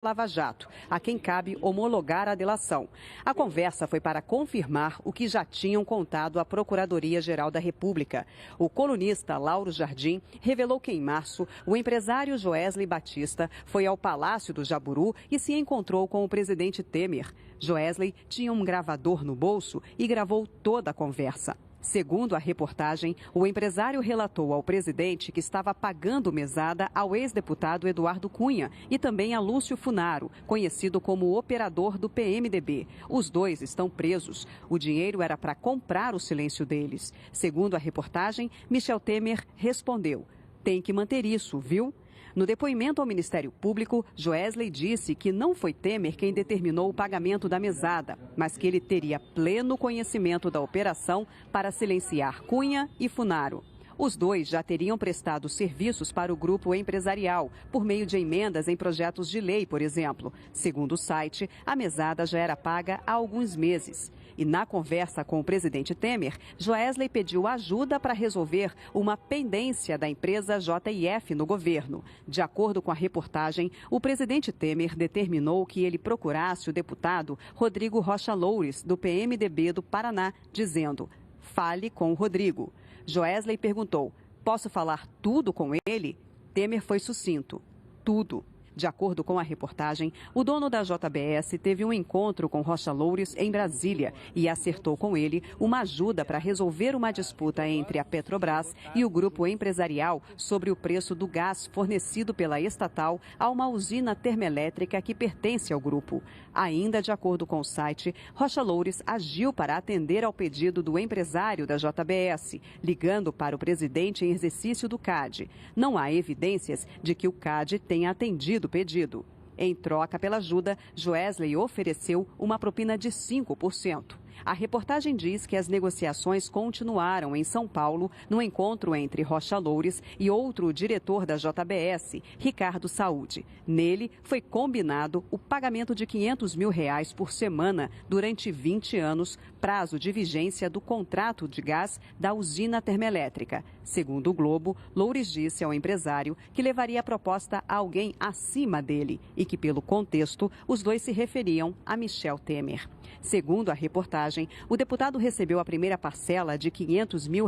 Lava Jato, a quem cabe homologar a delação. A conversa foi para confirmar o que já tinham contado à Procuradoria-Geral da República. O colunista Lauro Jardim revelou que, em março, o empresário Joesley Batista foi ao Palácio do Jaburu e se encontrou com o presidente Temer. Joesley tinha um gravador no bolso e gravou toda a conversa. Segundo a reportagem, o empresário relatou ao presidente que estava pagando mesada ao ex-deputado Eduardo Cunha e também a Lúcio Funaro, conhecido como operador do PMDB. Os dois estão presos. O dinheiro era para comprar o silêncio deles. Segundo a reportagem, Michel Temer respondeu: "Tem que manter isso, viu?" No depoimento ao Ministério Público, Joesley disse que não foi Temer quem determinou o pagamento da mesada, mas que ele teria pleno conhecimento da operação para silenciar Cunha e Funaro. Os dois já teriam prestado serviços para o grupo empresarial, por meio de emendas em projetos de lei, por exemplo. Segundo o site, a mesada já era paga há alguns meses. E na conversa com o presidente Temer, Joesley pediu ajuda para resolver uma pendência da empresa JIF no governo. De acordo com a reportagem, o presidente Temer determinou que ele procurasse o deputado Rodrigo Rocha Loures, do PMDB do Paraná, dizendo: "Fale com o Rodrigo." Joesley perguntou: "Posso falar tudo com ele?" Temer foi sucinto: "Tudo." De acordo com a reportagem, o dono da JBS teve um encontro com Rocha Loures em Brasília e acertou com ele uma ajuda para resolver uma disputa entre a Petrobras e o grupo empresarial sobre o preço do gás fornecido pela estatal a uma usina termoelétrica que pertence ao grupo. Ainda de acordo com o site, Rocha Loures agiu para atender ao pedido do empresário da JBS, ligando para o presidente em exercício do CAD. Não há evidências de que o CAD tenha atendido o pedido. Em troca pela ajuda, Joesley ofereceu uma propina de 5%. A reportagem diz que as negociações continuaram em São Paulo no encontro entre Rocha Loures e outro diretor da JBS, Ricardo Saúde. Nele, foi combinado o pagamento de R$500 mil por semana durante 20 anos, prazo de vigência do contrato de gás da usina termoelétrica. Segundo o Globo, Loures disse ao empresário que levaria a proposta a alguém acima dele e que, pelo contexto, os dois se referiam a Michel Temer. Segundo a reportagem, o deputado recebeu a primeira parcela de R$500 mil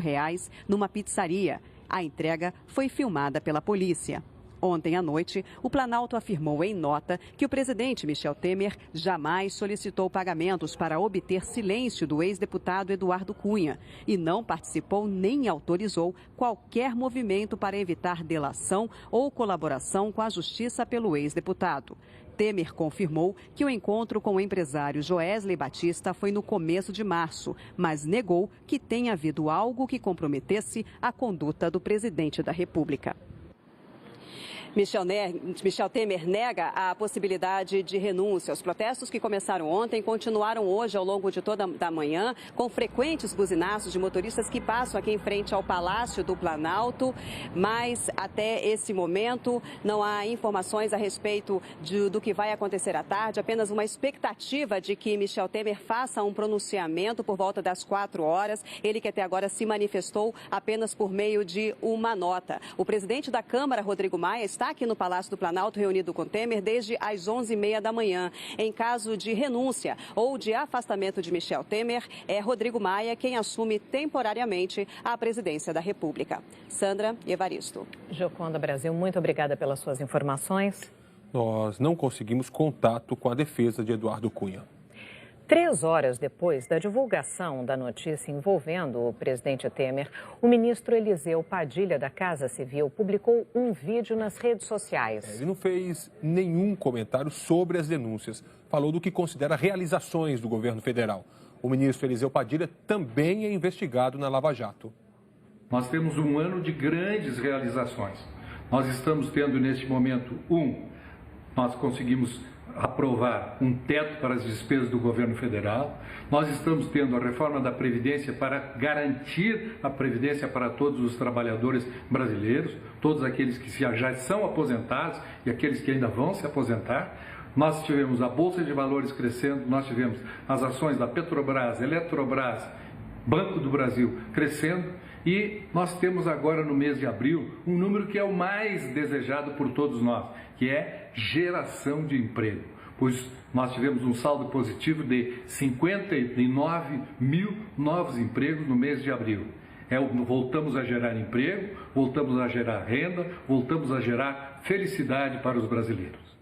numa pizzaria. A entrega foi filmada pela polícia. Ontem à noite, o Planalto afirmou em nota que o presidente Michel Temer jamais solicitou pagamentos para obter silêncio do ex-deputado Eduardo Cunha e não participou nem autorizou qualquer movimento para evitar delação ou colaboração com a justiça pelo ex-deputado. Temer confirmou que o encontro com o empresário Joesley Batista foi no começo de março, mas negou que tenha havido algo que comprometesse a conduta do presidente da República. Michel Temer nega a possibilidade de renúncia. Os protestos que começaram ontem continuaram hoje ao longo de toda a manhã, com frequentes buzinaços de motoristas que passam aqui em frente ao Palácio do Planalto, mas até esse momento não há informações a respeito do que vai acontecer à tarde, apenas uma expectativa de que Michel Temer faça um pronunciamento por volta das 4 horas, ele que até agora se manifestou apenas por meio de uma nota. O presidente da Câmara, Rodrigo Maia, está aqui no Palácio do Planalto reunido com Temer desde as 11h30 da manhã. Em caso de renúncia ou de afastamento de Michel Temer, é Rodrigo Maia quem assume temporariamente a presidência da República. Sandra e Evaristo. Gioconda Brasil, muito obrigada pelas suas informações. Nós não conseguimos contato com a defesa de Eduardo Cunha. 3 horas depois da divulgação da notícia envolvendo o presidente Temer, o ministro Eliseu Padilha da Casa Civil publicou um vídeo nas redes sociais. Ele não fez nenhum comentário sobre as denúncias. Falou do que considera realizações do governo federal. O ministro Eliseu Padilha também é investigado na Lava Jato. Nós temos um ano de grandes realizações. Nós estamos tendo neste momento, nós conseguimos aprovar um teto para as despesas do governo federal. Nós estamos tendo a reforma da Previdência para garantir a Previdência para todos os trabalhadores brasileiros, todos aqueles que já são aposentados e aqueles que ainda vão se aposentar. Nós tivemos a Bolsa de Valores crescendo, nós tivemos as ações da Petrobras, Eletrobras, Banco do Brasil crescendo. E nós temos agora no mês de abril um número que é o mais desejado por todos nós, que é geração de emprego, pois nós tivemos um saldo positivo de 59 mil novos empregos no mês de abril. Voltamos a gerar emprego, voltamos a gerar renda, voltamos a gerar felicidade para os brasileiros.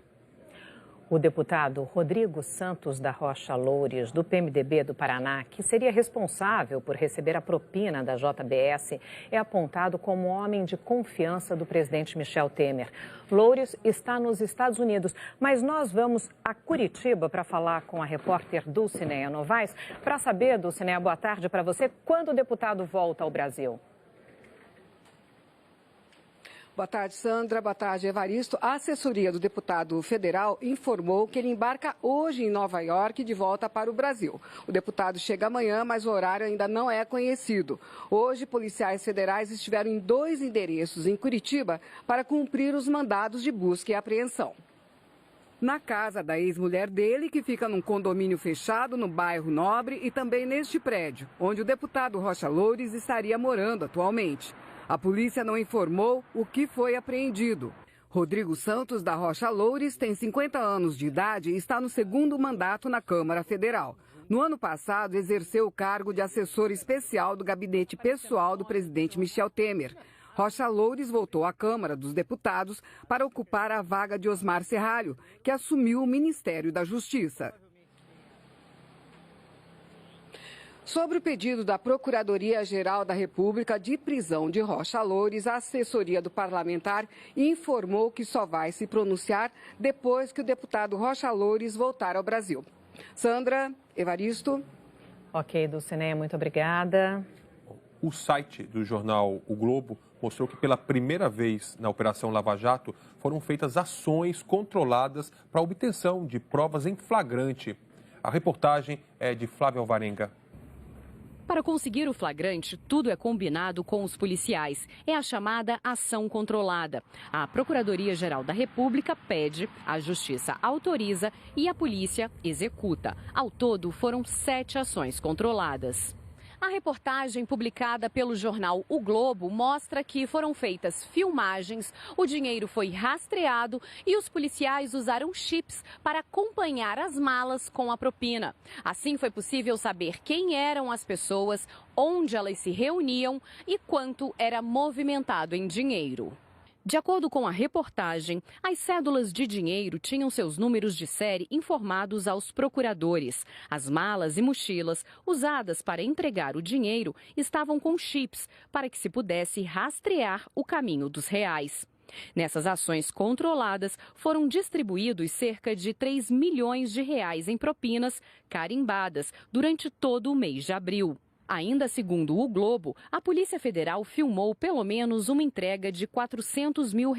O deputado Rodrigo Santos da Rocha Loures, do PMDB do Paraná, que seria responsável por receber a propina da JBS, é apontado como homem de confiança do presidente Michel Temer. Loures está nos Estados Unidos, mas nós vamos a Curitiba para falar com a repórter Dulcineia Novaes. Para saber, Dulcineia, boa tarde para você. Quando o deputado volta ao Brasil? Boa tarde, Sandra. Boa tarde, Evaristo. A assessoria do deputado federal informou que ele embarca hoje em Nova York de volta para o Brasil. O deputado chega amanhã, mas o horário ainda não é conhecido. Hoje, policiais federais estiveram em 2 endereços em Curitiba para cumprir os mandados de busca e apreensão. Na casa da ex-mulher dele, que fica num condomínio fechado no bairro Nobre, e também neste prédio, onde o deputado Rocha Loures estaria morando atualmente. A polícia não informou o que foi apreendido. Rodrigo Santos da Rocha Loures tem 50 anos de idade e está no 2º mandato na Câmara Federal. No ano passado, exerceu o cargo de assessor especial do gabinete pessoal do presidente Michel Temer. Rocha Loures voltou à Câmara dos Deputados para ocupar a vaga de Osmar Serralho, que assumiu o Ministério da Justiça. Sobre o pedido da Procuradoria-Geral da República de prisão de Rocha Loures, a assessoria do parlamentar informou que só vai se pronunciar depois que o deputado Rocha Loures voltar ao Brasil. Sandra, Evaristo. Ok, Dulcineia, muito obrigada. O site do jornal O Globo mostrou que pela primeira vez na Operação Lava Jato foram feitas ações controladas para a obtenção de provas em flagrante. A reportagem é de Flávia Alvarenga. Para conseguir o flagrante, tudo é combinado com os policiais. É a chamada ação controlada. A Procuradoria-Geral da República pede, a Justiça autoriza e a polícia executa. Ao todo, foram 7 ações controladas. A reportagem publicada pelo jornal O Globo mostra que foram feitas filmagens, o dinheiro foi rastreado e os policiais usaram chips para acompanhar as malas com a propina. Assim foi possível saber quem eram as pessoas, onde elas se reuniam e quanto era movimentado em dinheiro. De acordo com a reportagem, as cédulas de dinheiro tinham seus números de série informados aos procuradores. As malas e mochilas usadas para entregar o dinheiro estavam com chips para que se pudesse rastrear o caminho dos reais. Nessas ações controladas, foram distribuídos cerca de 3 milhões de reais em propinas carimbadas durante todo o mês de abril. Ainda segundo o Globo, a Polícia Federal filmou pelo menos uma entrega de R$400 mil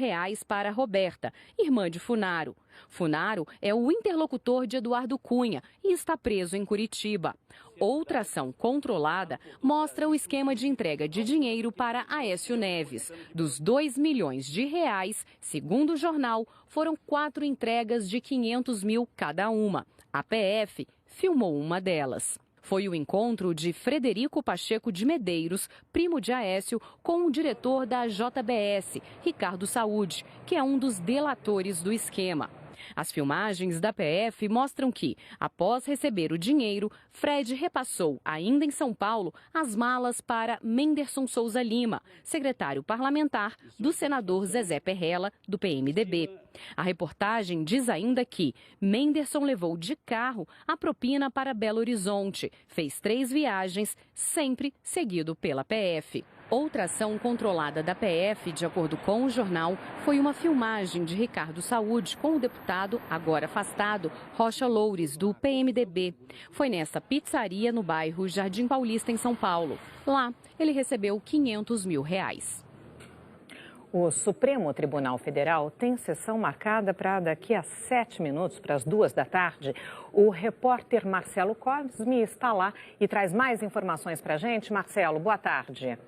para Roberta, irmã de Funaro. Funaro é o interlocutor de Eduardo Cunha e está preso em Curitiba. Outra ação controlada mostra o esquema de entrega de dinheiro para Aécio Neves. Dos 2 milhões de reais, segundo o jornal, foram 4 entregas de 500 mil cada uma. A PF filmou uma delas. Foi o encontro de Frederico Pacheco de Medeiros, primo de Aécio, com o diretor da JBS, Ricardo Saúde, que é um dos delatores do esquema. As filmagens da PF mostram que, após receber o dinheiro, Fred repassou, ainda em São Paulo, as malas para Menderson Souza Lima, secretário parlamentar do senador Zezé Perrella, do PMDB. A reportagem diz ainda que Menderson levou de carro a propina para Belo Horizonte, fez 3 viagens, sempre seguido pela PF. Outra ação controlada da PF, de acordo com o jornal, foi uma filmagem de Ricardo Saúde com o deputado, agora afastado, Rocha Loures, do PMDB. Foi nessa pizzaria no bairro Jardim Paulista, em São Paulo. Lá, ele recebeu R$500 mil. O Supremo Tribunal Federal tem sessão marcada para daqui a 7 minutos, para as 2 da tarde. O repórter Marcelo Cosme está lá e traz mais informações para a gente. Marcelo, boa tarde.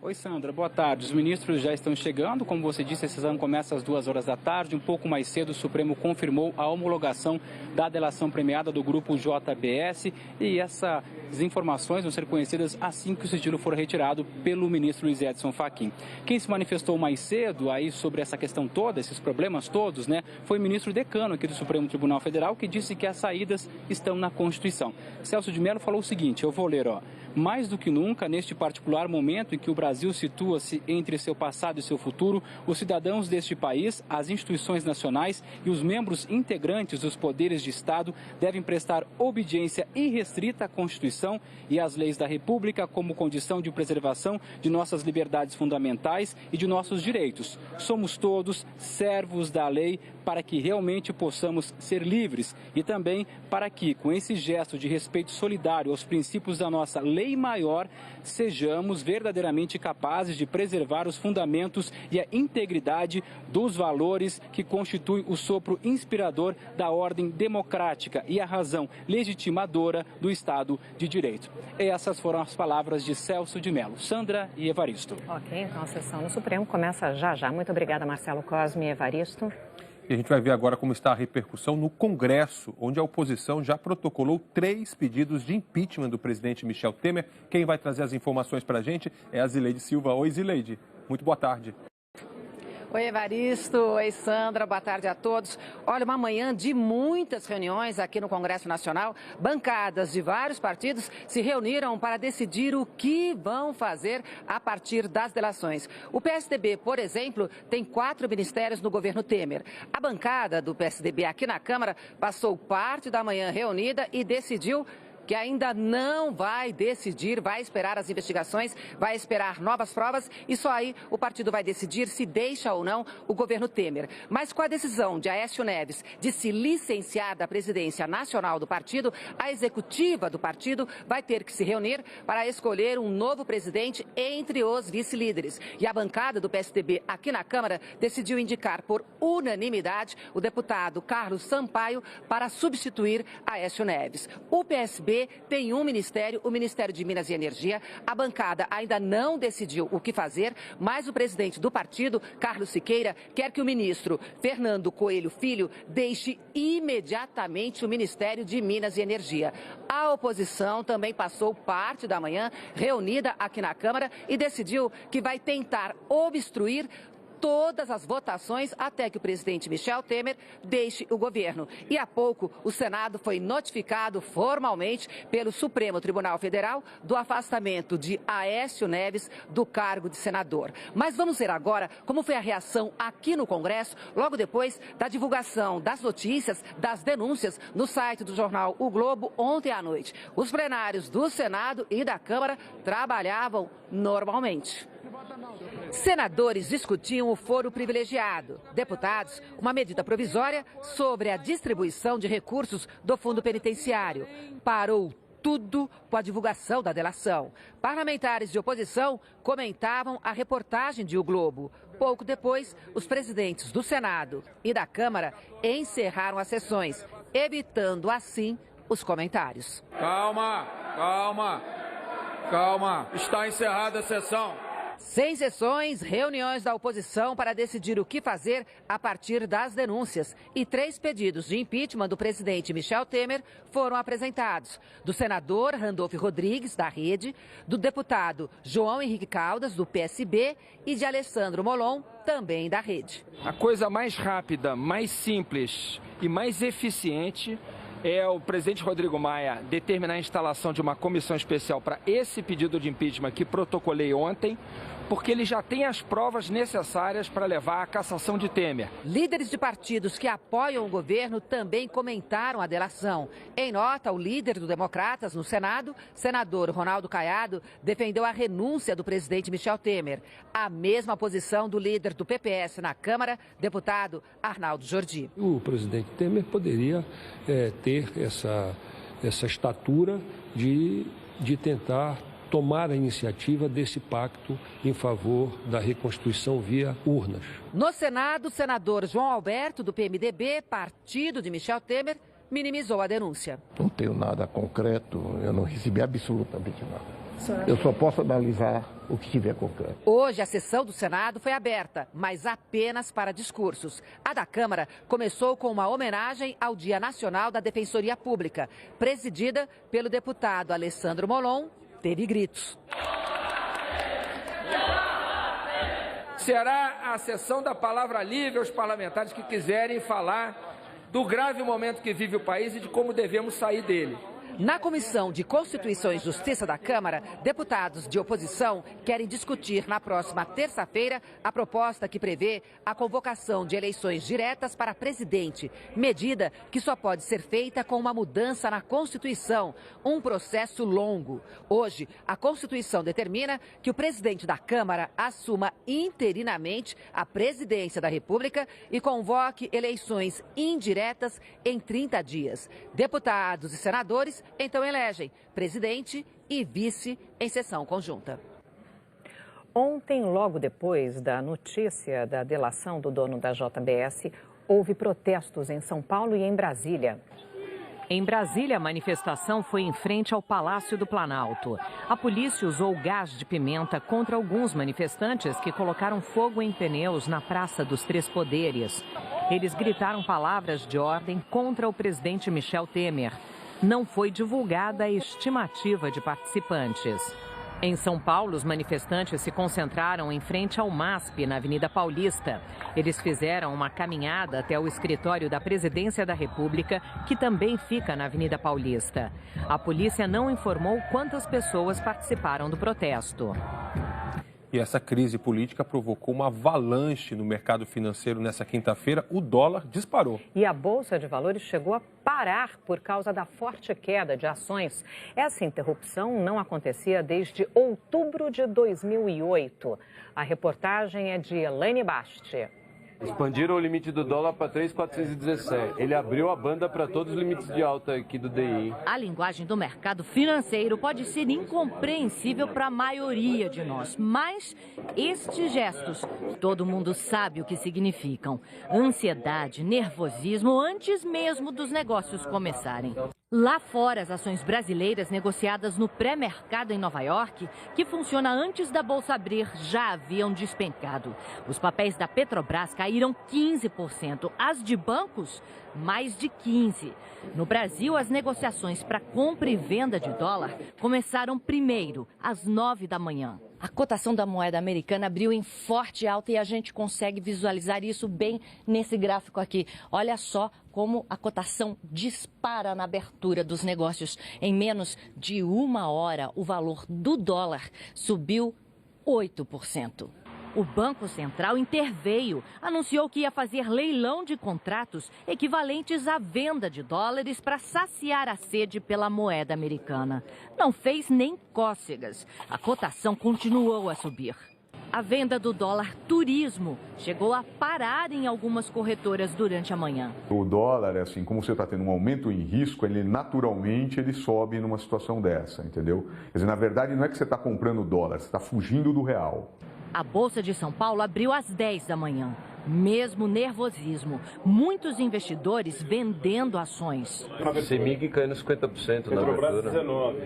Oi, Sandra, boa tarde. Os ministros já estão chegando. Como você disse, a sessão começa às 2 horas da tarde. Um pouco mais cedo, o Supremo confirmou a homologação da delação premiada do grupo JBS. E essa as informações vão ser conhecidas assim que o sigilo for retirado pelo ministro Luiz Edson Fachin. Quem se manifestou mais cedo aí sobre essa questão toda, esses problemas todos, né, foi o ministro decano aqui do Supremo Tribunal Federal, que disse que as saídas estão na Constituição. Celso de Mello falou o seguinte, eu vou ler, mais do que nunca, neste particular momento em que o Brasil situa-se entre seu passado e seu futuro, os cidadãos deste país, as instituições nacionais e os membros integrantes dos poderes de Estado devem prestar obediência irrestrita à Constituição e às leis da República como condição de preservação de nossas liberdades fundamentais e de nossos direitos. Somos todos servos da lei para que realmente possamos ser livres e também para que, com esse gesto de respeito solidário aos princípios da nossa lei maior, sejamos verdadeiramente capazes de preservar os fundamentos e a integridade dos valores que constituem o sopro inspirador da ordem democrática e a razão legitimadora do Estado de Direito. Essas foram as palavras de Celso de Mello. Sandra e Evaristo. Ok, então a sessão no Supremo começa já já. Muito obrigada, Marcelo Cosme e Evaristo. E a gente vai ver agora como está a repercussão no Congresso, onde a oposição já protocolou 3 pedidos de impeachment do presidente Michel Temer. Quem vai trazer as informações para a gente é a Zileide Silva. Oi, Zileide. Muito boa tarde. Oi, Evaristo. Oi, Sandra. Boa tarde a todos. Olha, uma manhã de muitas reuniões aqui no Congresso Nacional. Bancadas de vários partidos se reuniram para decidir o que vão fazer a partir das delações. O PSDB, por exemplo, tem 4 ministérios no governo Temer. A bancada do PSDB aqui na Câmara passou parte da manhã reunida e decidiu que ainda não vai decidir, vai esperar as investigações, vai esperar novas provas e só aí o partido vai decidir se deixa ou não o governo Temer. Mas com a decisão de Aécio Neves de se licenciar da presidência nacional do partido, a executiva do partido vai ter que se reunir para escolher um novo presidente entre os vice-líderes. E a bancada do PSDB aqui na Câmara decidiu indicar por unanimidade o deputado Carlos Sampaio para substituir Aécio Neves. O PSB tem um ministério, o Ministério de Minas e Energia. A bancada ainda não decidiu o que fazer, mas o presidente do partido, Carlos Siqueira, quer que o ministro Fernando Coelho Filho deixe imediatamente o Ministério de Minas e Energia. A oposição também passou parte da manhã reunida aqui na Câmara e decidiu que vai tentar obstruir todas as votações até que o presidente Michel Temer deixe o governo. E há pouco, o Senado foi notificado formalmente pelo Supremo Tribunal Federal do afastamento de Aécio Neves do cargo de senador. Mas vamos ver agora como foi a reação aqui no Congresso, logo depois da divulgação das notícias, das denúncias no site do jornal O Globo ontem à noite. Os plenários do Senado e da Câmara trabalhavam normalmente. Senadores discutiam o foro privilegiado. Deputados, uma medida provisória sobre a distribuição de recursos do fundo penitenciário. Parou tudo com a divulgação da delação. Parlamentares de oposição comentavam a reportagem de O Globo. Pouco depois, os presidentes do Senado e da Câmara encerraram as sessões, evitando assim os comentários. Calma, calma, calma. Está encerrada a sessão. Sem sessões, reuniões da oposição para decidir o que fazer a partir das denúncias. E 3 pedidos de impeachment do presidente Michel Temer foram apresentados. Do senador Randolfo Rodrigues, da Rede, do deputado João Henrique Caldas, do PSB, e de Alessandro Molon, também da Rede. A coisa mais rápida, mais simples e mais eficiente é o presidente Rodrigo Maia determinar a instalação de uma comissão especial para esse pedido de impeachment que protocolei ontem, porque ele já tem as provas necessárias para levar à cassação de Temer. Líderes de partidos que apoiam o governo também comentaram a delação. Em nota, o líder do Democratas no Senado, senador Ronaldo Caiado, defendeu a renúncia do presidente Michel Temer. A mesma posição do líder do PPS na Câmara, deputado Arnaldo Jordi. O presidente Temer poderia ter essa estatura de tentar tomar a iniciativa desse pacto em favor da reconstituição via urnas. No Senado, o senador João Alberto, do PMDB, partido de Michel Temer, minimizou a denúncia. Não tenho nada concreto, eu não recebi absolutamente nada. Eu só posso analisar o que tiver concreto. Hoje a sessão do Senado foi aberta, mas apenas para discursos. A da Câmara começou com uma homenagem ao Dia Nacional da Defensoria Pública, presidida pelo deputado Alessandro Molon. Teve gritos. Será a sessão da palavra livre aos parlamentares que quiserem falar do grave momento que vive o país e de como devemos sair dele. Na Comissão de Constituição e Justiça da Câmara, deputados de oposição querem discutir na próxima terça-feira a proposta que prevê a convocação de eleições diretas para presidente, medida que só pode ser feita com uma mudança na Constituição, um processo longo. Hoje, a Constituição determina que o presidente da Câmara assuma interinamente a presidência da República e convoque eleições indiretas em 30 dias. Deputados e senadores então elegem presidente e vice em sessão conjunta. Ontem, logo depois da notícia da delação do dono da JBS, houve protestos em São Paulo e em Brasília. Em Brasília, a manifestação foi em frente ao Palácio do Planalto. A polícia usou gás de pimenta contra alguns manifestantes que colocaram fogo em pneus na Praça dos Três Poderes. Eles gritaram palavras de ordem contra o presidente Michel Temer. Não foi divulgada a estimativa de participantes. Em São Paulo, os manifestantes se concentraram em frente ao MASP, na Avenida Paulista. Eles fizeram uma caminhada até o escritório da Presidência da República, que também fica na Avenida Paulista. A polícia não informou quantas pessoas participaram do protesto. E essa crise política provocou uma avalanche no mercado financeiro nessa quinta-feira. O dólar disparou. E a Bolsa de Valores chegou a parar por causa da forte queda de ações. Essa interrupção não acontecia desde outubro de 2008. A reportagem é de Elaine Basti. Expandiram o limite do dólar para 3,417. Ele abriu a banda para todos os limites de alta aqui do DI. A linguagem do mercado financeiro pode ser incompreensível para a maioria de nós, mas estes gestos, todo mundo sabe o que significam. Ansiedade, nervosismo, antes mesmo dos negócios começarem. Lá fora, as ações brasileiras negociadas no pré-mercado em Nova York, que funciona antes da Bolsa abrir, já haviam despencado. Os papéis da Petrobras caíram 15%, as de bancos, mais de 15%. No Brasil, as negociações para compra e venda de dólar começaram primeiro, às 9 da manhã. A cotação da moeda americana abriu em forte alta e a gente consegue visualizar isso bem nesse gráfico aqui. Olha só como a cotação dispara na abertura dos negócios. Em menos de uma hora, o valor do dólar subiu 8%. O Banco Central interveio, anunciou que ia fazer leilão de contratos equivalentes à venda de dólares para saciar a sede pela moeda americana. Não fez nem cócegas. A cotação continuou a subir. A venda do dólar turismo chegou a parar em algumas corretoras durante a manhã. O dólar, assim, como você está tendo um aumento em risco, ele naturalmente sobe numa situação dessa, entendeu? Quer dizer, na verdade, não é que você está comprando dólar, você está fugindo do real. A Bolsa de São Paulo abriu às 10 da manhã. Mesmo nervosismo, muitos investidores vendendo ações. CEMIG caindo 50% na abertura. 19.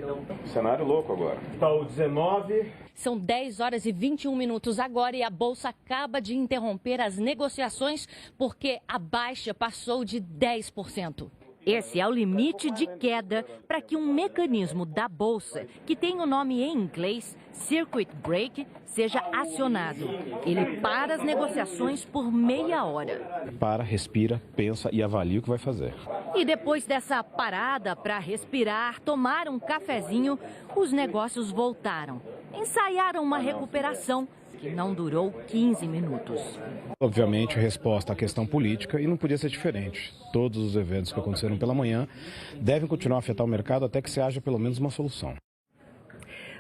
Cenário louco agora. Está o 19. São 10 horas e 21 minutos agora e a Bolsa acaba de interromper as negociações porque a baixa passou de 10%. Esse é o limite de queda para que um mecanismo da Bolsa, que tem o nome em inglês, Circuit Break, seja acionado. Ele para as negociações por meia hora. Para, respira, pensa e avalia o que vai fazer. E depois dessa parada para respirar, tomar um cafezinho, os negócios voltaram. Ensaiaram uma recuperação que não durou 15 minutos. Obviamente, resposta à questão política e não podia ser diferente. Todos os eventos que aconteceram pela manhã devem continuar a afetar o mercado até que se haja pelo menos uma solução.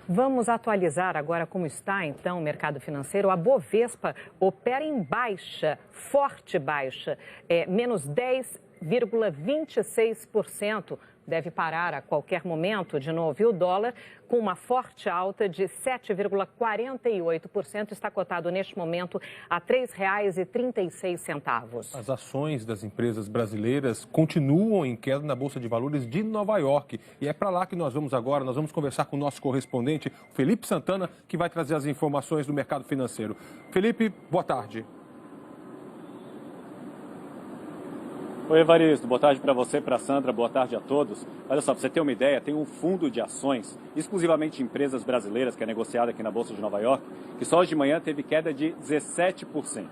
Vamos atualizar agora como está, então, o mercado financeiro. A Bovespa opera em baixa, forte baixa, menos 10,26%, deve parar a qualquer momento de novo. E o dólar, com uma forte alta de 7,48%, está cotado neste momento a R$ 3,36. As ações das empresas brasileiras continuam em queda na Bolsa de Valores de Nova York. E é para lá que nós vamos agora. Nós vamos conversar com o nosso correspondente, Felipe Santana, que vai trazer as informações do mercado financeiro. Felipe, boa tarde. Oi, Evaristo. Boa tarde para você, para a Sandra. Boa tarde a todos. Olha só, para você ter uma ideia, tem um fundo de ações, exclusivamente de empresas brasileiras, que é negociado aqui na Bolsa de Nova York, que só hoje de manhã teve queda de 17%.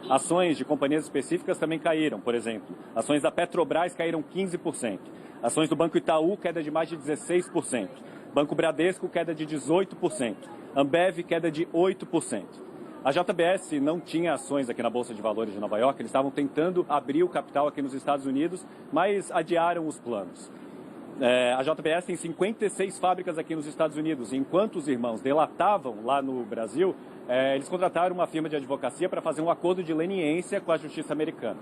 Ações de companhias específicas também caíram, por exemplo. Ações da Petrobras caíram 15%. Ações do Banco Itaú, queda de mais de 16%. Banco Bradesco, queda de 18%. Ambev, queda de 8%. A JBS não tinha ações aqui na Bolsa de Valores de Nova York, eles estavam tentando abrir o capital aqui nos Estados Unidos, mas adiaram os planos. A JBS tem 56 fábricas aqui nos Estados Unidos, enquanto os irmãos delatavam lá no Brasil, eles contrataram uma firma de advocacia para fazer um acordo de leniência com a justiça americana.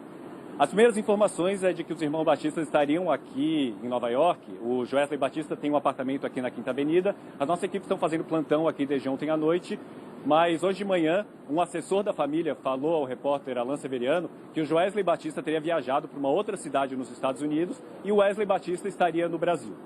As primeiras informações é de que os irmãos Batista estariam aqui em Nova York. O Joesley Batista tem um apartamento aqui na Quinta Avenida. As nossas equipes estão fazendo plantão aqui desde ontem à noite. Mas hoje de manhã, um assessor da família falou ao repórter Alan Severiano que o Joesley Batista teria viajado para uma outra cidade nos Estados Unidos e o Wesley Batista estaria no Brasil.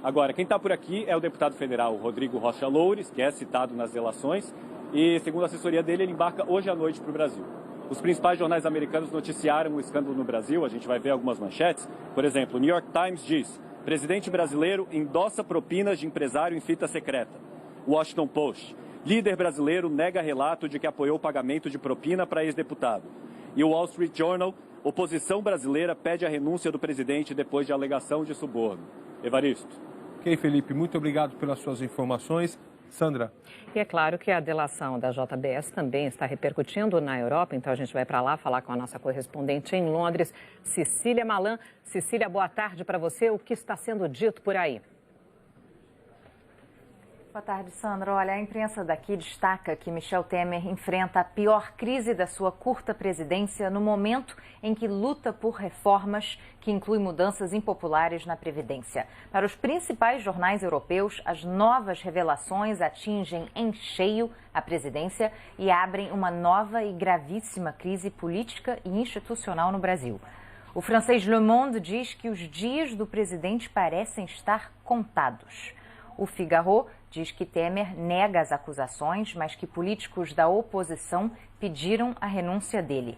Agora, quem está por aqui é o deputado federal Rodrigo Rocha Loures, que é citado nas delações, e segundo a assessoria dele, ele embarca hoje à noite para o Brasil. Os principais jornais americanos noticiaram o escândalo no Brasil, a gente vai ver algumas manchetes. Por exemplo, o New York Times diz: presidente brasileiro endossa propinas de empresário em fita secreta. Washington Post: líder brasileiro nega relato de que apoiou o pagamento de propina para ex-deputado. E o Wall Street Journal: oposição brasileira pede a renúncia do presidente depois de alegação de suborno. Evaristo. Ok, Felipe, muito obrigado pelas suas informações. Sandra. E é claro que a delação da JBS também está repercutindo na Europa, então a gente vai para lá falar com a nossa correspondente em Londres, Cecília Malan. Cecília, boa tarde para você. O que está sendo dito por aí? Boa tarde, Sandra. Olha, a imprensa daqui destaca que Michel Temer enfrenta a pior crise da sua curta presidência no momento em que luta por reformas que incluem mudanças impopulares na Previdência. Para os principais jornais europeus, as novas revelações atingem em cheio a presidência e abrem uma nova e gravíssima crise política e institucional no Brasil. O francês Le Monde diz que os dias do presidente parecem estar contados. O Figaro diz que Temer nega as acusações, mas que políticos da oposição pediram a renúncia dele.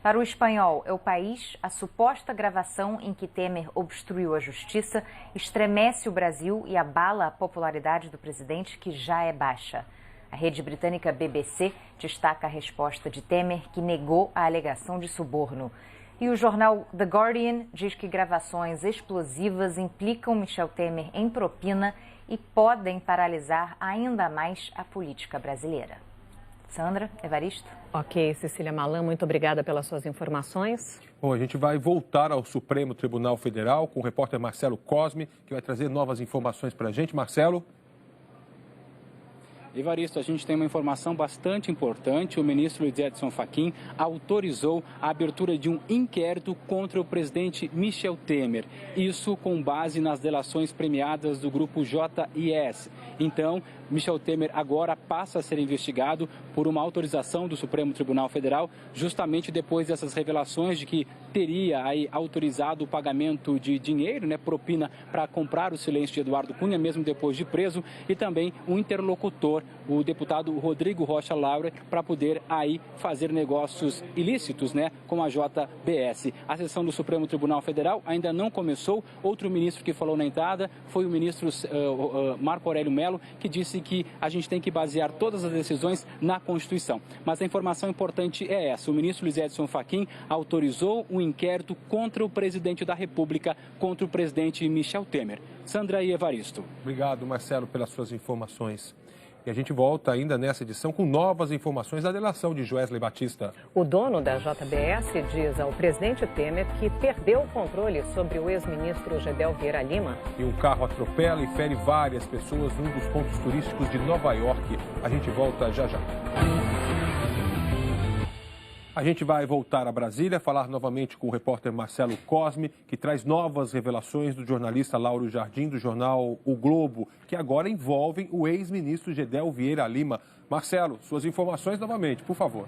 Para o Espanhol, é o País, a suposta gravação em que Temer obstruiu a justiça estremece o Brasil e abala a popularidade do presidente, que já é baixa. A rede britânica BBC destaca a resposta de Temer, que negou a alegação de suborno. E o jornal The Guardian diz que gravações explosivas implicam Michel Temer em propina e podem paralisar ainda mais a política brasileira. Sandra, Evaristo. Ok, Cecília Malan, muito obrigada pelas suas informações. Bom, a gente vai voltar ao Supremo Tribunal Federal com o repórter Marcelo Cosme, que vai trazer novas informações para a gente. Marcelo. Evaristo, a gente tem uma informação bastante importante. O ministro Luiz Edson Fachin autorizou a abertura de um inquérito contra o presidente Michel Temer. Isso com base nas delações premiadas do grupo JIS. Então, Michel Temer agora passa a ser investigado por uma autorização do Supremo Tribunal Federal, justamente depois dessas revelações de que teria aí autorizado o pagamento de dinheiro, propina, para comprar o silêncio de Eduardo Cunha, mesmo depois de preso, e também um interlocutor, o deputado Rodrigo Rocha Loures, para poder aí fazer negócios ilícitos, com a JBS. A sessão do Supremo Tribunal Federal ainda não começou. Outro ministro que falou na entrada foi o ministro Marco Aurélio Mello, que disse que a gente tem que basear todas as decisões na Constituição. Mas a informação importante é essa: o ministro Luiz Edson Fachin autorizou um inquérito contra o presidente da República, contra o presidente Michel Temer. Sandra e Evaristo. Obrigado, Marcelo, pelas suas informações. E a gente volta ainda nessa edição com novas informações da delação de Joesley Batista. O dono da JBS diz ao presidente Temer que perdeu o controle sobre o ex-ministro Gedel Vieira Lima. E um carro atropela e fere várias pessoas num dos pontos turísticos de Nova York. A gente volta já já. A gente vai voltar a Brasília, falar novamente com o repórter Marcelo Cosme, que traz novas revelações do jornalista Lauro Jardim, do jornal O Globo, que agora envolvem o ex-ministro Gedel Vieira Lima. Marcelo, suas informações novamente, por favor.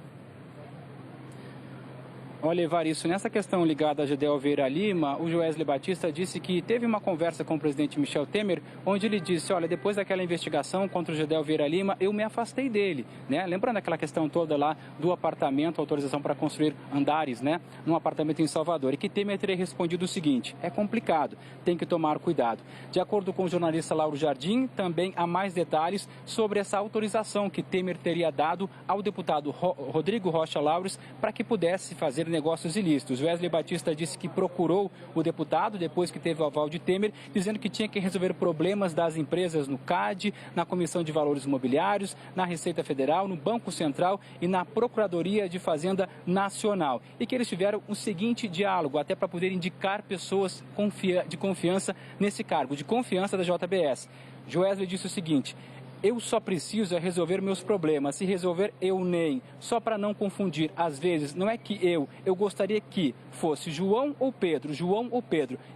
Olha, Evaristo, nessa questão ligada a Gedel Vieira Lima, o Joesley Batista disse que teve uma conversa com o presidente Michel Temer, onde ele disse, olha, depois daquela investigação contra o Gedel Vieira Lima, eu me afastei dele, né? Lembrando aquela questão toda lá do apartamento, autorização para construir andares, né? Num apartamento em Salvador, e que Temer teria respondido o seguinte, é complicado, tem que tomar cuidado. De acordo com o jornalista Lauro Jardim, também há mais detalhes sobre essa autorização que Temer teria dado ao deputado Rodrigo Rocha Laures para que pudesse fazer negócios ilícitos. Joesley Batista disse que procurou o deputado depois que teve o aval de Temer, dizendo que tinha que resolver problemas das empresas no CAD, na Comissão de Valores Imobiliários, na Receita Federal, no Banco Central e na Procuradoria de Fazenda Nacional. E que eles tiveram o seguinte diálogo, até para poder indicar pessoas de confiança nesse cargo, de confiança da JBS. Joesley disse o seguinte: eu só preciso resolver meus problemas, se resolver eu nem. Só para não confundir, às vezes, não é que eu gostaria que fosse João ou Pedro.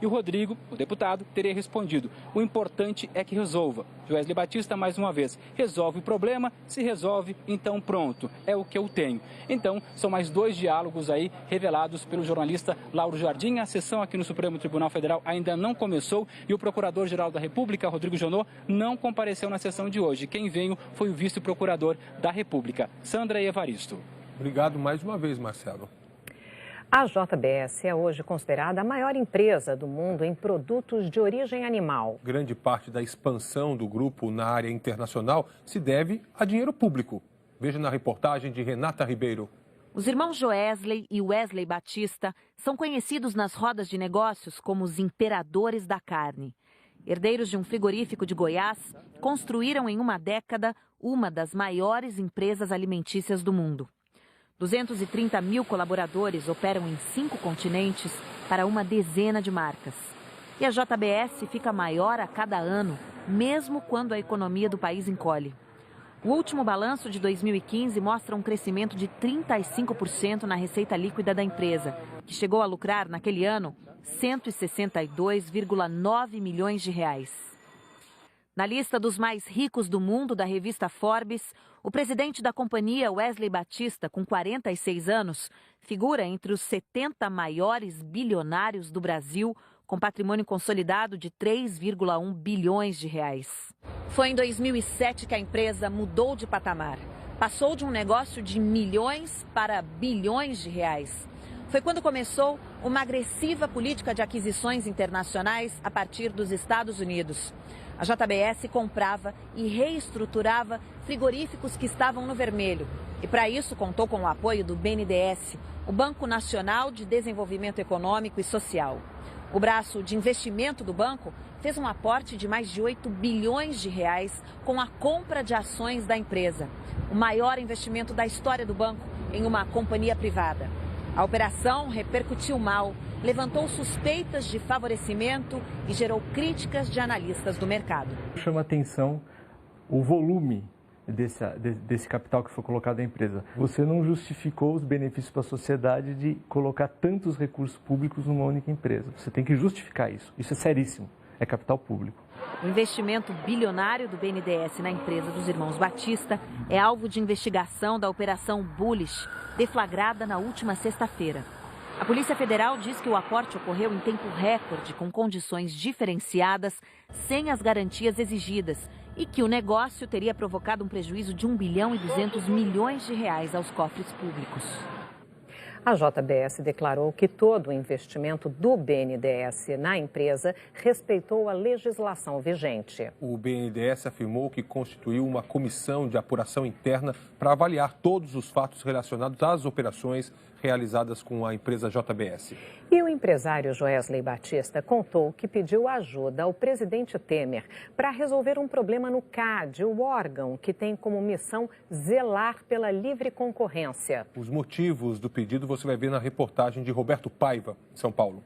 E o Rodrigo, o deputado, teria respondido, o importante é que resolva. Joesley Batista, mais uma vez, resolve o problema, se resolve, então pronto, é o que eu tenho. Então, são mais 2 diálogos aí revelados pelo jornalista Lauro Jardim. A sessão aqui no Supremo Tribunal Federal ainda não começou e o Procurador-Geral da República, Rodrigo Janot, não compareceu na sessão de hoje. Quem veio foi o vice-procurador da República, Sandra e Evaristo. Obrigado mais uma vez, Marcelo. A JBS é hoje considerada a maior empresa do mundo em produtos de origem animal. Grande parte da expansão do grupo na área internacional se deve a dinheiro público. Veja na reportagem de Renata Ribeiro. Os irmãos Joesley e Wesley Batista são conhecidos nas rodas de negócios como os imperadores da carne. Herdeiros de um frigorífico de Goiás, construíram em uma década uma das maiores empresas alimentícias do mundo. 230 mil colaboradores operam em 5 continentes para uma dezena de marcas. E a JBS fica maior a cada ano, mesmo quando a economia do país encolhe. O último balanço de 2015 mostra um crescimento de 35% na receita líquida da empresa, que chegou a lucrar, naquele ano, 162,9 milhões de reais. Na lista dos mais ricos do mundo da revista Forbes, o presidente da companhia, Wesley Batista, com 46 anos, figura entre os 70 maiores bilionários do Brasil, com patrimônio consolidado de 3,1 bilhões de reais. Foi em 2007 que a empresa mudou de patamar. Passou de um negócio de milhões para bilhões de reais. Foi quando começou uma agressiva política de aquisições internacionais a partir dos Estados Unidos. A JBS comprava e reestruturava frigoríficos que estavam no vermelho. E para isso contou com o apoio do BNDES, o Banco Nacional de Desenvolvimento Econômico e Social. O braço de investimento do banco fez um aporte de mais de 8 bilhões de reais com a compra de ações da empresa. O maior investimento da história do banco em uma companhia privada. A operação repercutiu mal, levantou suspeitas de favorecimento e gerou críticas de analistas do mercado. Chama atenção o volume desse capital que foi colocado na empresa. Você não justificou os benefícios para a sociedade de colocar tantos recursos públicos numa única empresa. Você tem que justificar isso. Isso é seríssimo. É capital público. O investimento bilionário do BNDES na empresa dos irmãos Batista é alvo de investigação da Operação Bullish, deflagrada na última sexta-feira. A Polícia Federal diz que o aporte ocorreu em tempo recorde, com condições diferenciadas, sem as garantias exigidas, e que o negócio teria provocado um prejuízo de 1 bilhão e 200 milhões de reais aos cofres públicos. A JBS declarou que todo o investimento do BNDES na empresa respeitou a legislação vigente. O BNDES afirmou que constituiu uma comissão de apuração interna para avaliar todos os fatos relacionados às operações realizadas com a empresa JBS. E o empresário Joesley Batista contou que pediu ajuda ao presidente Temer para resolver um problema no CAD, o órgão que tem como missão zelar pela livre concorrência. Os motivos do pedido você vai ver na reportagem de Roberto Paiva, em São Paulo.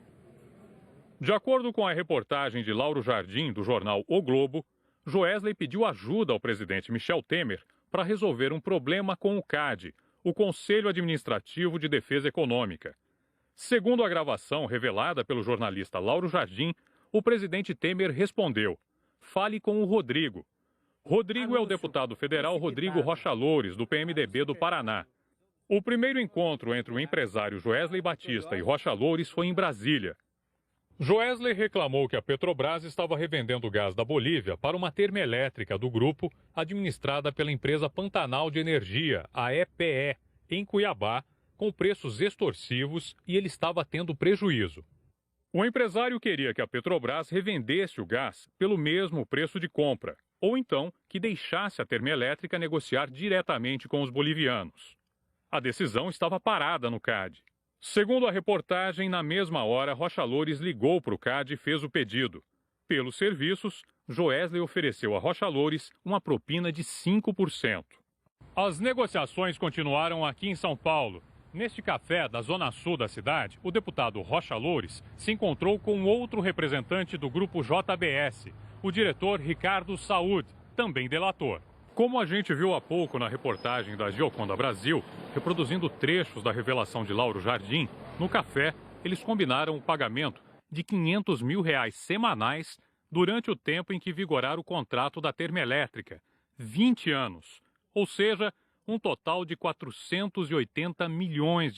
De acordo com a reportagem de Lauro Jardim, do jornal O Globo, Joesley pediu ajuda ao presidente Michel Temer para resolver um problema com o CAD, o Conselho Administrativo de Defesa Econômica. Segundo a gravação revelada pelo jornalista Lauro Jardim, o presidente Temer respondeu: "Fale com o Rodrigo." Rodrigo é o deputado federal Rodrigo Rocha Loures, do PMDB do Paraná. O primeiro encontro entre o empresário Joesley Batista e Rocha Loures foi em Brasília. Joesley reclamou que a Petrobras estava revendendo o gás da Bolívia para uma termoelétrica do grupo, administrada pela empresa Pantanal de Energia, a EPE, em Cuiabá, com preços extorsivos, e ele estava tendo prejuízo. O empresário queria que a Petrobras revendesse o gás pelo mesmo preço de compra, ou então que deixasse a termoelétrica negociar diretamente com os bolivianos. A decisão estava parada no CAD. Segundo a reportagem, na mesma hora, Rocha Loures ligou para o CAD e fez o pedido. Pelos serviços, Joesley ofereceu a Rocha Loures uma propina de 5%. As negociações continuaram aqui em São Paulo. Neste café da zona sul da cidade, o deputado Rocha Loures se encontrou com outro representante do grupo JBS, o diretor Ricardo Saúd, também delator. Como a gente viu há pouco na reportagem da Gioconda Brasil, reproduzindo trechos da revelação de Lauro Jardim, no café eles combinaram o pagamento de R$500 mil semanais durante o tempo em que vigorar o contrato da termoelétrica, 20 anos, ou seja, um total de R$480 milhões.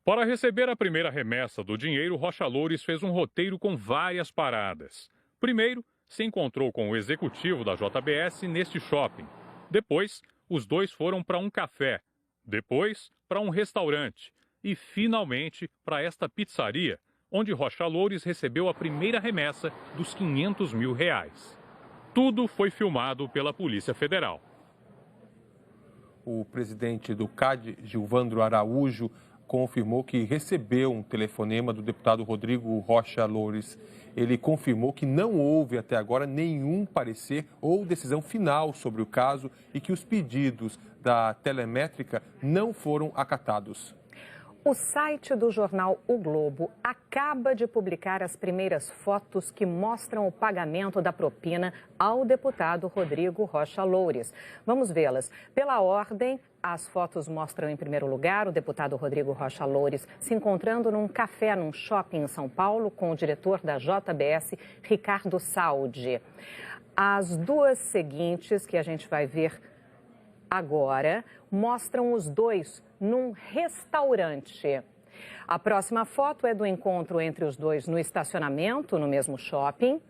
Para receber a primeira remessa do dinheiro, Rocha Loures fez um roteiro com várias paradas. Primeiro, se encontrou com o executivo da JBS neste shopping. Depois, os dois foram para um café. Depois, para um restaurante. E, finalmente, para esta pizzaria, onde Rocha Loures recebeu a primeira remessa dos R$500 mil. Tudo foi filmado pela Polícia Federal. O presidente do CAD, Gilvandro Araújo, confirmou que recebeu um telefonema do deputado Rodrigo Rocha Loures. Ele confirmou que não houve até agora nenhum parecer ou decisão final sobre o caso e que os pedidos da telemétrica não foram acatados. O site do jornal O Globo acaba de publicar as primeiras fotos que mostram o pagamento da propina ao deputado Rodrigo Rocha Loures. Vamos vê-las. Pela ordem, as fotos mostram, em primeiro lugar, o deputado Rodrigo Rocha Loures se encontrando num café, num shopping em São Paulo, com o diretor da JBS, Ricardo Saúd. As duas seguintes, que a gente vai ver agora, mostram os dois num restaurante. A próxima foto é do encontro entre os dois no estacionamento, no mesmo shopping.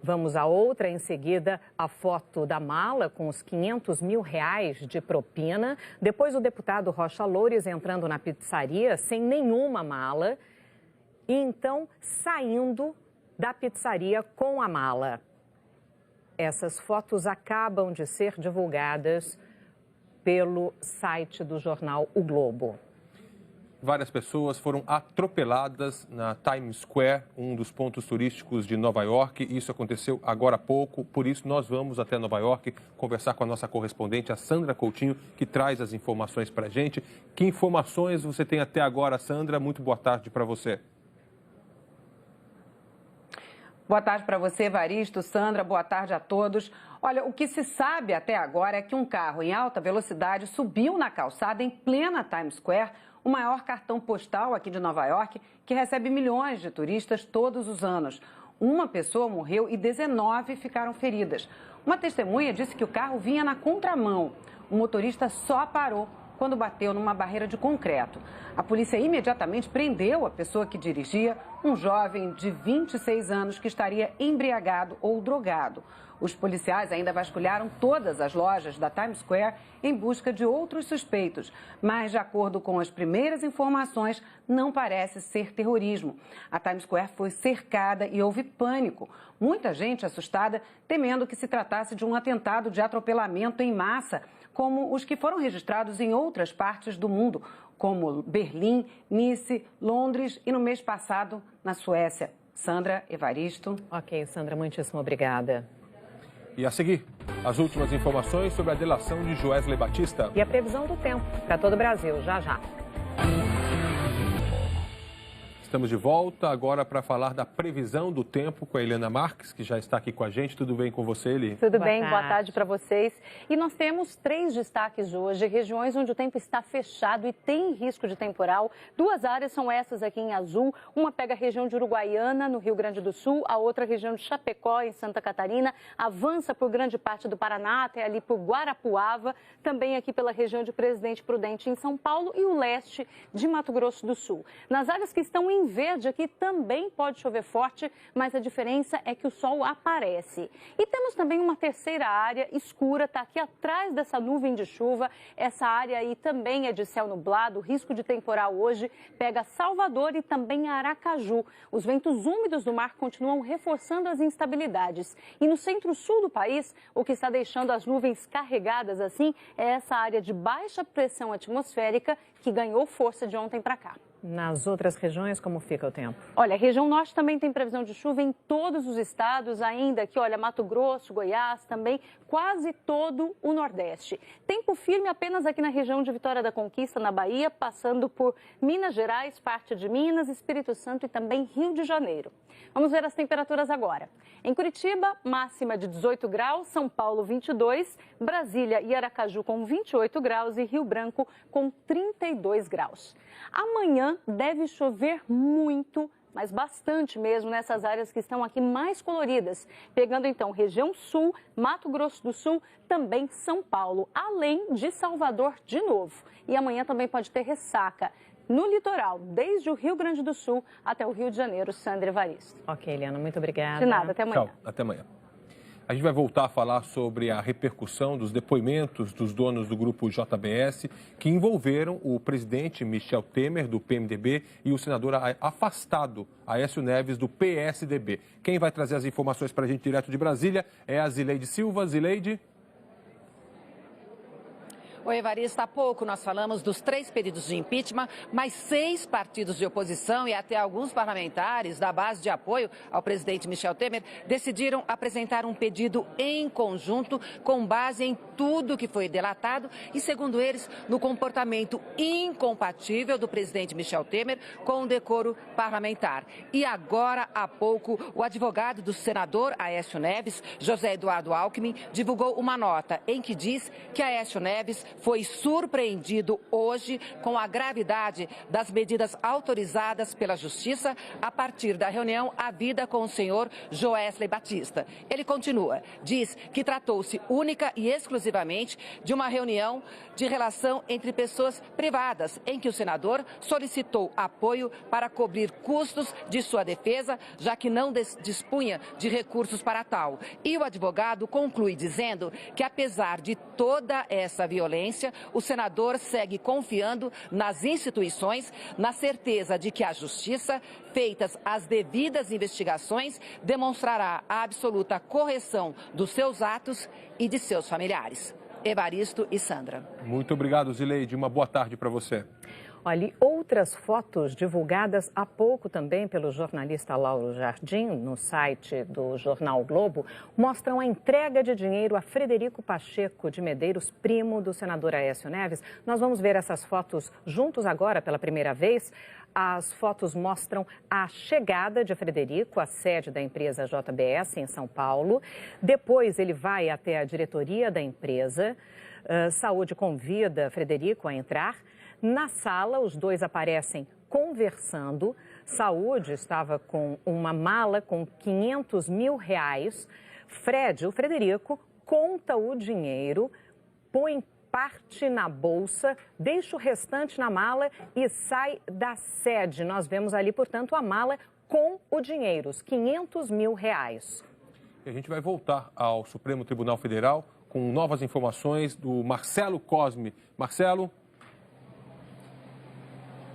Vamos à outra, em seguida, a foto da mala com os R$500 mil de propina. Depois o deputado Rocha Loures entrando na pizzaria sem nenhuma mala e então saindo da pizzaria com a mala. Essas fotos acabam de ser divulgadas pelo site do jornal O Globo. Várias pessoas foram atropeladas na Times Square, um dos pontos turísticos de Nova York. Isso aconteceu agora há pouco, por isso nós vamos até Nova York conversar com a nossa correspondente, a Sandra Coutinho, que traz as informações para a gente. Que informações você tem até agora, Sandra? Muito boa tarde para você. Boa tarde para você, Evaristo, Sandra, boa tarde a todos. Olha, o que se sabe até agora é que um carro em alta velocidade subiu na calçada em plena Times Square, o maior cartão postal aqui de Nova York, que recebe milhões de turistas todos os anos. Uma pessoa morreu e 19 ficaram feridas. Uma testemunha disse que o carro vinha na contramão. O motorista só parou quando bateu numa barreira de concreto. A polícia imediatamente prendeu a pessoa que dirigia, um jovem de 26 anos que estaria embriagado ou drogado. Os policiais ainda vasculharam todas as lojas da Times Square em busca de outros suspeitos, mas, de acordo com as primeiras informações, não parece ser terrorismo. A Times Square foi cercada e houve pânico. Muita gente assustada, temendo que se tratasse de um atentado de atropelamento em massa, como os que foram registrados em outras partes do mundo, como Berlim, Nice, Londres e no mês passado na Suécia. Sandra, Evaristo. Ok, Sandra, muitíssimo obrigada. E a seguir, as últimas informações sobre a delação de Joesley Batista. E a previsão do tempo para todo o Brasil, já já. Estamos de volta agora para falar da previsão do tempo com a Helena Marques, que já está aqui com a gente. Tudo bem com você, Eli? Tudo bem, boa tarde para vocês. E nós temos 3 destaques hoje, regiões onde o tempo está fechado e tem risco de temporal. 2 áreas são essas aqui em azul. Uma pega a região de Uruguaiana, no Rio Grande do Sul, a outra a região de Chapecó, em Santa Catarina, avança por grande parte do Paraná, até ali por Guarapuava, também aqui pela região de Presidente Prudente, em São Paulo, e o leste de Mato Grosso do Sul. Nas áreas que estão em verde aqui também pode chover forte, mas a diferença é que o sol aparece. E temos também uma terceira área escura, está aqui atrás dessa nuvem de chuva. Essa área aí também é de céu nublado, o risco de temporal hoje pega Salvador e também Aracaju. Os ventos úmidos do mar continuam reforçando as instabilidades. E no centro-sul do país, o que está deixando as nuvens carregadas assim é essa área de baixa pressão atmosférica que ganhou força de ontem para cá. Nas outras regiões, como fica o tempo? Olha, a região norte também tem previsão de chuva em todos os estados, ainda aqui, olha, Mato Grosso, Goiás, também quase todo o Nordeste. Tempo firme apenas aqui na região de Vitória da Conquista, na Bahia, passando por Minas Gerais, parte de Minas, Espírito Santo e também Rio de Janeiro. Vamos ver as temperaturas agora. Em Curitiba, máxima de 18 graus, São Paulo 22, Brasília e Aracaju com 28 graus e Rio Branco com 32 graus. Amanhã deve chover muito, mas bastante mesmo nessas áreas que estão aqui mais coloridas, pegando então região sul, Mato Grosso do Sul, também São Paulo, além de Salvador de novo. E amanhã também pode ter ressaca no litoral, desde o Rio Grande do Sul até o Rio de Janeiro. Sandra Evaristo. Ok, Eliana, muito obrigada. De nada, até amanhã. Tchau, até amanhã. A gente vai voltar a falar sobre a repercussão dos depoimentos dos donos do grupo JBS que envolveram o presidente Michel Temer, do PMDB, e o senador afastado, Aécio Neves, do PSDB. Quem vai trazer as informações para a gente direto de Brasília é a Zileide Silva. Zileide. Oi, Evaristo, há pouco nós falamos dos 3 pedidos de impeachment, mas 6 partidos de oposição e até alguns parlamentares da base de apoio ao presidente Michel Temer decidiram apresentar um pedido em conjunto com base em tudo que foi delatado e, segundo eles, no comportamento incompatível do presidente Michel Temer com o decoro parlamentar. E agora, há pouco, o advogado do senador Aécio Neves, José Eduardo Alckmin, divulgou uma nota em que diz que Aécio Neves foi surpreendido hoje com a gravidade das medidas autorizadas pela Justiça a partir da reunião havida com o senhor Joesley Batista. Ele continua, diz que tratou-se única e exclusivamente de uma reunião de relação entre pessoas privadas, em que o senador solicitou apoio para cobrir custos de sua defesa, já que não dispunha de recursos para tal. E o advogado conclui dizendo que, apesar de toda essa violência, o senador segue confiando nas instituições, na certeza de que a Justiça, feitas as devidas investigações, demonstrará a absoluta correção dos seus atos e de seus familiares. Evaristo e Sandra. Muito obrigado, Zileide. Uma boa tarde para você. Olha, e outras fotos divulgadas há pouco também pelo jornalista Lauro Jardim, no site do jornal o Globo, mostram a entrega de dinheiro a Frederico Pacheco de Medeiros, primo do senador Aécio Neves. Nós vamos ver essas fotos juntos agora pela primeira vez. As fotos mostram a chegada de Frederico à sede da empresa JBS em São Paulo. Depois ele vai até a diretoria da empresa. Saúde convida Frederico a entrar. Na sala, os dois aparecem conversando. Saúde estava com uma mala com R$500 mil. O Frederico, conta o dinheiro, põe parte na bolsa, deixa o restante na mala e sai da sede. Nós vemos ali, portanto, a mala com o dinheiro, os R$500 mil. E a gente vai voltar ao Supremo Tribunal Federal com novas informações do Marcelo Cosme. Marcelo.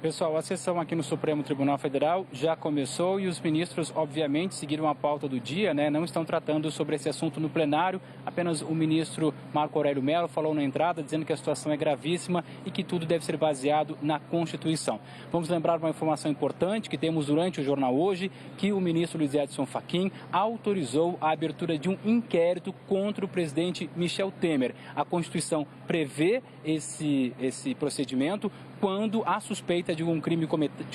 Pessoal, a sessão aqui no Supremo Tribunal Federal já começou e os ministros, obviamente, seguiram a pauta do dia, né? Não estão tratando sobre esse assunto no plenário. Apenas o ministro Marco Aurélio Mello falou na entrada, dizendo que a situação é gravíssima e que tudo deve ser baseado na Constituição. Vamos lembrar uma informação importante que temos durante o jornal hoje, que o ministro Luiz Edson Fachin autorizou a abertura de um inquérito contra o presidente Michel Temer. A Constituição prevê esse procedimento quando há suspeita de um crime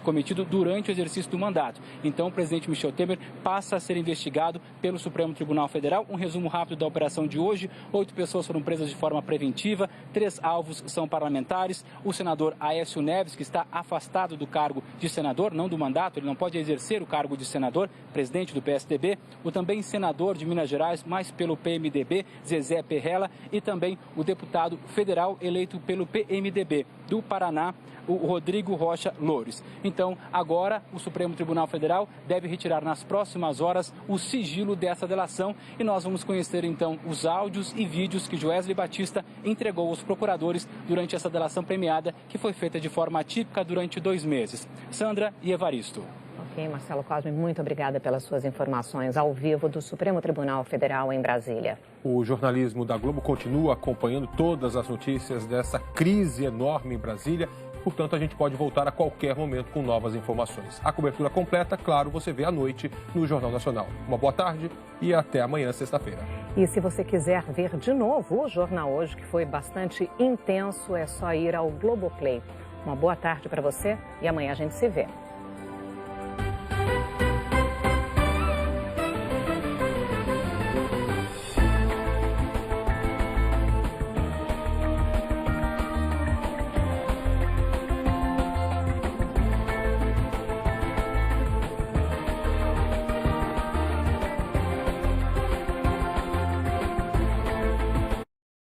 cometido durante o exercício do mandato. Então, o presidente Michel Temer passa a ser investigado pelo Supremo Tribunal Federal. Um resumo rápido da operação de hoje: 8 pessoas foram presas de forma preventiva, 3 alvos são parlamentares. O senador Aécio Neves, que está afastado do cargo de senador, não do mandato, ele não pode exercer o cargo de senador, presidente do PSDB. O também senador de Minas Gerais, mas pelo PMDB, Zezé Perrella, e também o deputado federal eleito pelo PMDB do Paraná, o Rodrigo Rocha Loures. Então, agora, o Supremo Tribunal Federal deve retirar nas próximas horas o sigilo dessa delação e nós vamos conhecer, então, os áudios e vídeos que Joesley Batista entregou aos procuradores durante essa delação premiada, que foi feita de forma atípica durante 2 meses. Sandra e Evaristo. Ok, Marcelo Cosme, muito obrigada pelas suas informações ao vivo do Supremo Tribunal Federal em Brasília. O jornalismo da Globo continua acompanhando todas as notícias dessa crise enorme em Brasília. Portanto, a gente pode voltar a qualquer momento com novas informações. A cobertura completa, claro, você vê à noite no Jornal Nacional. Uma boa tarde e até amanhã, sexta-feira. E se você quiser ver de novo o Jornal Hoje, que foi bastante intenso, é só ir ao Globoplay. Uma boa tarde para você e amanhã a gente se vê.